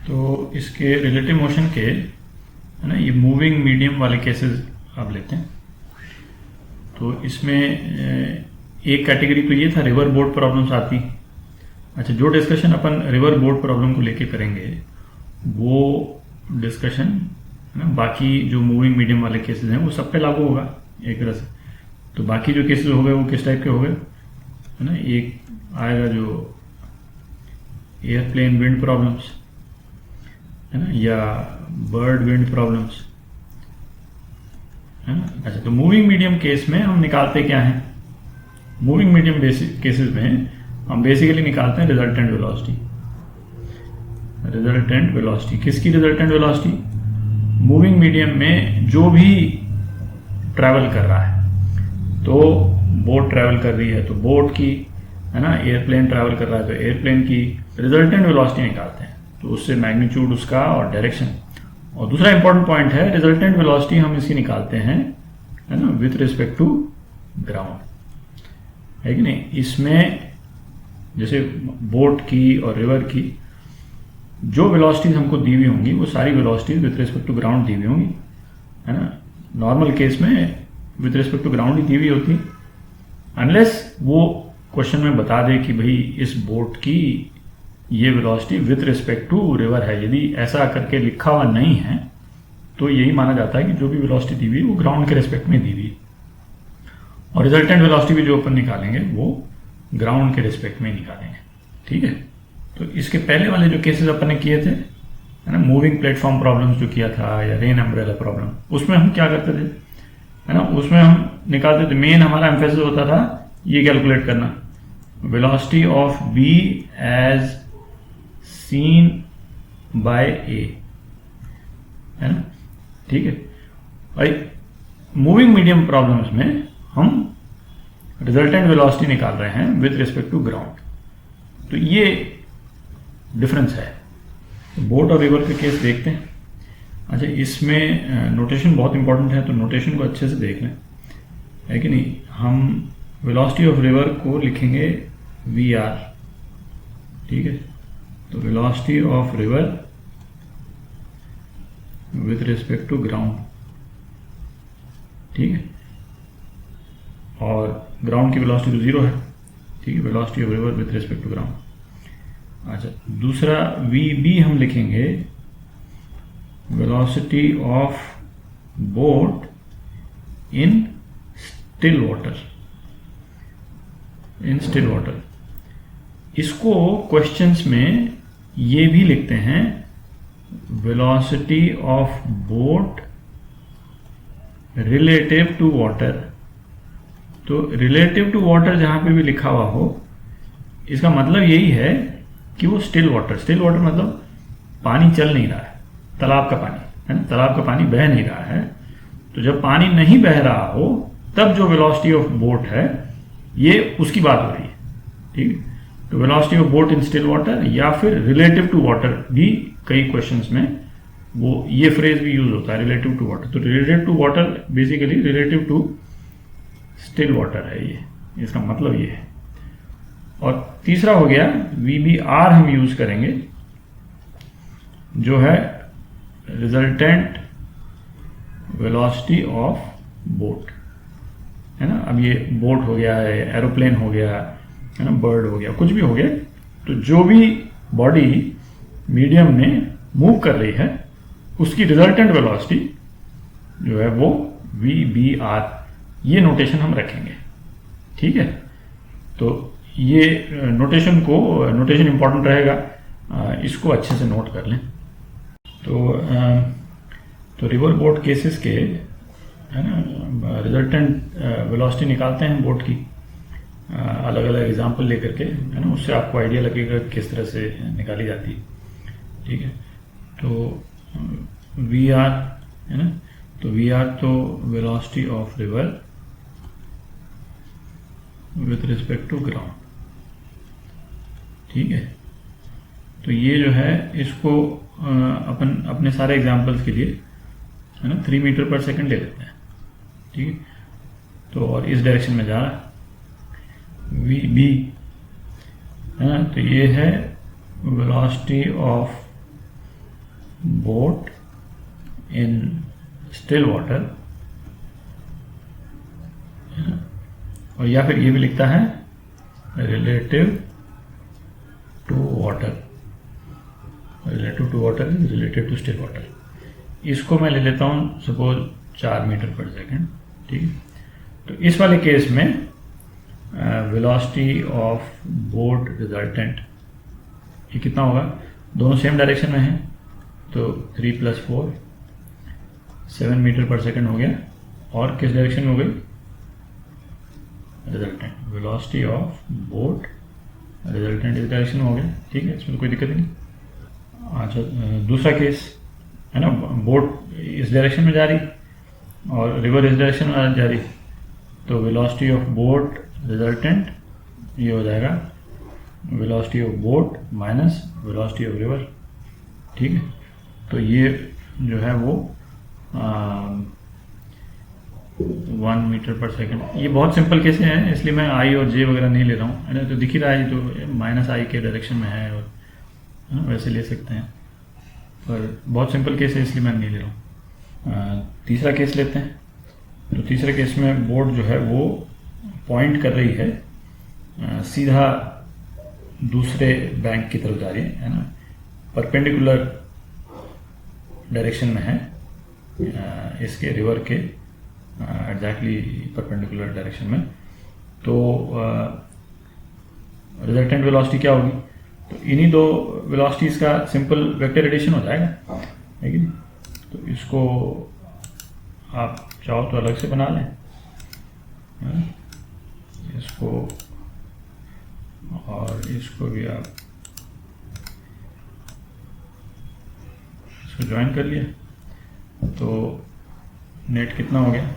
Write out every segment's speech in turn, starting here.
तो इसके relative motion के है ना, ये मूविंग मीडियम वाले केसेस आप लेते हैं। तो इसमें एक कैटेगरी तो ये था रिवर बोट प्रॉब्लम्स आती। अच्छा, जो डिस्कशन अपन रिवर बोट प्रॉब्लम को लेके करेंगे वो डिस्कशन है ना बाकी जो मूविंग मीडियम वाले केसेस हैं वो सब पे लागू होगा एक तरह से। तो बाकी जो केसेस हो गए वो किस टाइप के हो गए है ना, एक आएगा जो एयरप्लेन विंड प्रॉब्लम्स है ना, या बर्ड विंड प्रॉब्लम्स है ना। अच्छा, तो मूविंग मीडियम केस में हम निकालते क्या हैं? मूविंग मीडियम केसेस में हम बेसिकली निकालते हैं रिजल्टेंट वेलोसिटी। रिजल्टेंट वेलोसिटी किसकी? रिजल्टेंट वेलोसिटी मूविंग मीडियम में जो भी ट्रैवल कर रहा है। तो बोट ट्रैवल कर रही है तो बोट की है ना, एयरप्लेन ट्रैवल कर रहा है तो एयरप्लेन की रिजल्टेंट वेलोसिटी निकालते हैं। तो उससे मैग्नीट्यूड उसका और डायरेक्शन। और दूसरा इंपॉर्टेंट पॉइंट है रिजल्टेंट वेलोसिटी हम इसकी निकालते हैं है ना विथ रिस्पेक्ट टू ग्राउंड, है कि नहीं। इसमें जैसे बोट की और रिवर की जो वेलोसिटीज हमको दी हुई होंगी वो सारी velocities with respect to ground दी हुई होंगी है ना। नॉर्मल केस में विथ रिस्पेक्ट टू ग्राउंड ही दी हुई होती है, अनलेस वो क्वेश्चन में बता दे कि भाई इस बोट की ये velocity with respect to river है। यदि ऐसा करके लिखा हुआ नहीं है तो यही माना जाता है कि जो भी वेलोसिटी दी हुई वो ग्राउंड के रिस्पेक्ट में दी हुई। और रिजल्टेंट वेलोसिटी भी जो अपन निकालेंगे वो ग्राउंड के रिस्पेक्ट में निकालेंगे, ठीक है। तो इसके पहले वाले जो केसेस अपन ने किए थे है ना, मूविंग प्लेटफॉर्म प्रॉब्लम्स जो किया था या रेन अम्ब्रेला प्रॉब्लम, उसमें हम क्या करते थे है ना, उसमें हम निकालते थे, मेन हमारा एम्फेसिस होता था ये कैलकुलेट करना, velocity of B as seen by A है ना, ठीक है भाई। मूविंग मीडियम प्रॉब्लम्स में हम रिजल्टेंट वेलोसिटी निकाल रहे हैं विद रिस्पेक्ट टू ग्राउंड। तो ये डिफरेंस है। तो बोट और रिवर के केस देखते हैं। अच्छा, इसमें नोटेशन बहुत इंपॉर्टेंट है तो नोटेशन को अच्छे से देख लें, है कि नहीं। हम वेलोसिटी ऑफ रिवर को लिखेंगे वी आर, ठीक है। तो velocity of river with respect to ground, ठीक है। और ग्राउंड की वेलोसिटी तो जीरो है, ठीक है। Velocity of river with respect to ground. अच्छा, दूसरा वी बी हम लिखेंगे velocity of boat in still water, in still water. इसको क्वेश्चंस में ये भी लिखते हैं velocity of boat relative to water. तो रिलेटिव टू वाटर जहां पे भी लिखा हुआ हो इसका मतलब यही है कि वो स्टिल वाटर, स्टिल वाटर मतलब पानी चल नहीं रहा है, तालाब का पानी है ना, तालाब का पानी बह नहीं रहा है। तो जब पानी नहीं बह रहा हो तब जो वेलोसिटी ऑफ बोट है ये उसकी बात हो रही है, ठीक है। तो velocity of boat in still water या फिर रिलेटिव टू वाटर भी कई क्वेश्चंस में वो ये फ्रेज भी यूज होता है, रिलेटिव टू वाटर। तो relative to water basically relative to still water है, ये इसका मतलब ये है। और तीसरा हो गया वी बी आर हम यूज करेंगे जो है रिजल्टेंट वेलोसिटी ऑफ बोट, है ना। अब ये बोट हो गया है, एरोप्लेन हो गया है ना, बर्ड हो गया, कुछ भी हो गया। तो जो भी बॉडी मीडियम में मूव कर रही है उसकी रिजल्टेंट वेलोसिटी जो है वो वी बी आर, ये नोटेशन हम रखेंगे, ठीक है। तो ये नोटेशन इंपॉर्टेंट रहेगा, इसको अच्छे से नोट कर लें। तो रिवर बोट केसेस के है ना रिजल्टेंट वेलोसिटी निकालते हैं बोट की अलग अलग एग्जाम्पल लेकर के, है ना। उससे आपको आइडिया लगेगा किस तरह से निकाली जाती है, ठीक है। तो वी आर है ना, तो वी आर तो velocity of river with respect to ground, ठीक है। तो ये जो है इसको अपन अपने सारे एग्जाम्पल्स के लिए है ना 3 मीटर पर सेकंड ले लेते हैं, ठीक है। तो और इस डायरेक्शन में जा रहा है वी बी है ना, तो ये है velocity of boat in still water, और या फिर ये भी लिखता है relative to water, relative to water is related to still water. इसको मैं ले लेता हूँ सपोज 4 मीटर पर सेकेंड, ठीक है। तो इस वाले केस में वेलोसिटी ऑफ बोट रिजल्टेंट ये कितना होगा, दोनों सेम डायरेक्शन में है, तो 3 + 4 7 मीटर पर सेकेंड हो गया, और किस डायरेक्शन में हो गई, resultant, velocity of boat resultant इस डायरेक्शन में हो गया, ठीक है, इसमें तो कोई दिक्कत नहीं। अच्छा, दूसरा केस है ना, बोट इस डायरेक्शन में जा रही और रिवर इस डायरेक्शन में जा रही, तो वेलोसिटी ऑफ बोट रिजल्टेंट ये हो जाएगा velocity of boat minus velocity of river, ठीक है। तो ये जो है वो 1 मीटर पर सेकेंड, ये बहुत सिंपल केसेस हैं, इसलिए मैं आई और जे वगैरह नहीं ले रहा हूँ, है ना। तो दिख ही रहा है तो -i के डायरेक्शन में है, और वैसे ले सकते हैं, पर बहुत सिंपल केस है इसलिए मैं नहीं ले रहा हूँ। तीसरा केस लेते हैं। तो तीसरे केस में बोट जो है वो पॉइंट कर रही है सीधा दूसरे बैंक की तरफ जा रही है ना, परपेंडिकुलर डायरेक्शन में है इसके रिवर के एग्जैक्टली परपेंडिकुलर डायरेक्शन में। तो रिजल्टेंट वेलोसिटी क्या होगी, तो इन्हीं दो वेलोसिटीज का सिंपल वेक्टर एडिशन हो जाएगा, है कि नहीं। तो इसको आप चाहो तो अलग से बना लें, इसको और इसको भी आप इसको ज्वाइन कर लिया, तो नेट कितना हो गया,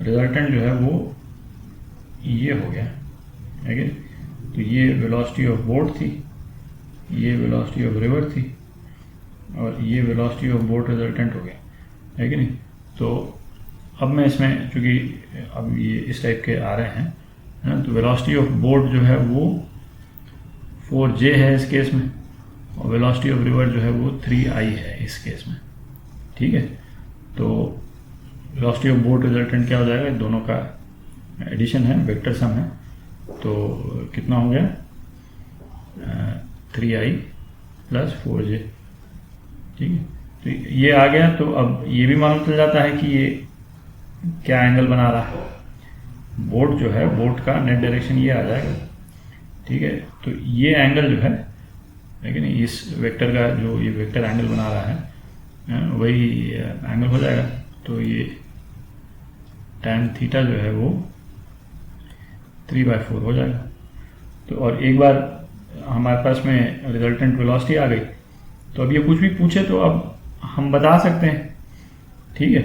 रिजल्टेंट जो है वो ये हो गया, है कि। तो ये वेलोसिटी ऑफ बोट थी, ये वेलोसिटी ऑफ रिवर थी, और ये वेलोसिटी ऑफ बोट रिजल्टेंट हो गया, है कि नहीं। तो अब मैं इसमें चूँकि अब ये इस टाइप के आ रहे हैं ना, तो वेलोसिटी ऑफ बोट जो है वो 4j है इस केस में, और वेलोसिटी ऑफ रिवर जो है वो 3i है इस केस में, ठीक है। तो वेलोसिटी ऑफ बोट रिजल्टेंट क्या हो जाएगा, दोनों का एडिशन है, वेक्टर सम है, तो कितना हो गया 3i + 4j, ठीक है। तो ये आ गया, तो अब ये भी मालूम चल जाता है कि ये क्या एंगल बना रहा है, बोट जो है बोट का नेट डायरेक्शन ये आ जाएगा, ठीक है। तो ये एंगल जो है, लेकिन इस वेक्टर का जो ये वेक्टर एंगल बना रहा है वही एंगल हो जाएगा। तो ये tan थीटा जो है वो 3/4 हो जाएगा। तो और एक बार हमारे पास में रिजल्टेंट वेलोसिटी आ गई, तो अब ये कुछ भी पूछे तो अब हम बता सकते हैं, ठीक है।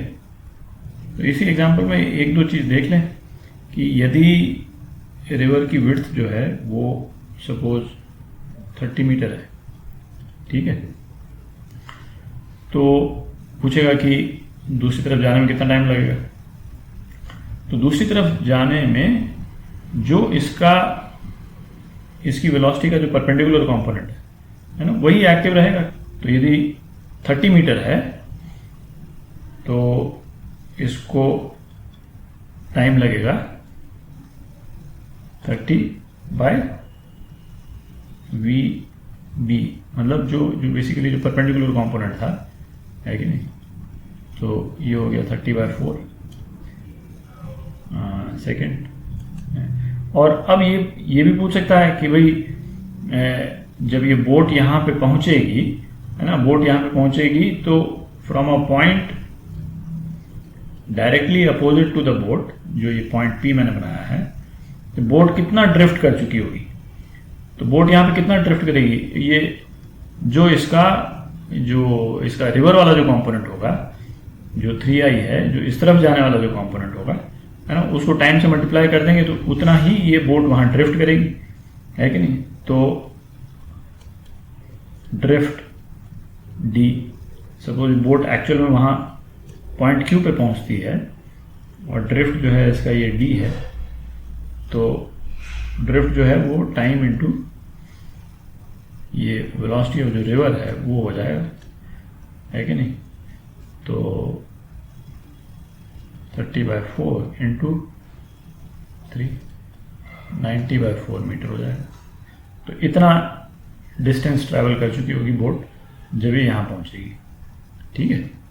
तो इसी एग्जांपल में एक दो चीज़ देख लें कि यदि रिवर की विड्थ जो है वो सपोज 30 मीटर है, ठीक है, तो पूछेगा कि दूसरी तरफ जाने में कितना टाइम लगेगा। तो दूसरी तरफ जाने में जो इसकी वेलोसिटी का जो परपेंडिकुलर कंपोनेंट है ना, वही एक्टिव रहेगा। तो यदि 30 मीटर है तो इसको टाइम लगेगा 30/VB, मतलब जो बेसिकली जो परपेंडिकुलर कंपोनेंट था, है कि नहीं। तो ये हो गया 30/4 सेकेंड। और अब ये भी पूछ सकता है कि भाई जब ये बोट यहाँ पे पहुँचेगी, है ना, बोट यहाँ पे पहुँचेगी तो from a point directly opposite to the boat, जो ये पॉइंट P मैंने बनाया है, तो बोट कितना ड्रिफ्ट कर चुकी होगी। तो बोट यहाँ पे कितना ड्रिफ्ट करेगी, ये जो इसका रिवर वाला जो कंपोनेंट होगा, जो 3i है, जो इस तरफ जाने वाला जो कंपोनेंट होगा, है ना, उसको टाइम से मल्टीप्लाई कर देंगे तो उतना ही ये बोट वहाँ ड्रिफ्ट करेगी, है कि नहीं। तो drift d, suppose boat actual में वहाँ पॉइंट Q पे पहुँचती है और ड्रिफ्ट जो है इसका ये d है, तो ड्रिफ्ट जो है वो टाइम इंटू ये वेलोसिटी ऑफ जो रिवर है वो हो जाएगा, है कि नहीं। तो 30/4 इंटू 3 90/4 मीटर हो जाएगा। तो इतना डिस्टेंस ट्रैवल कर चुकी होगी बोट जब ये यहाँ पहुँचेगी। ठीक है।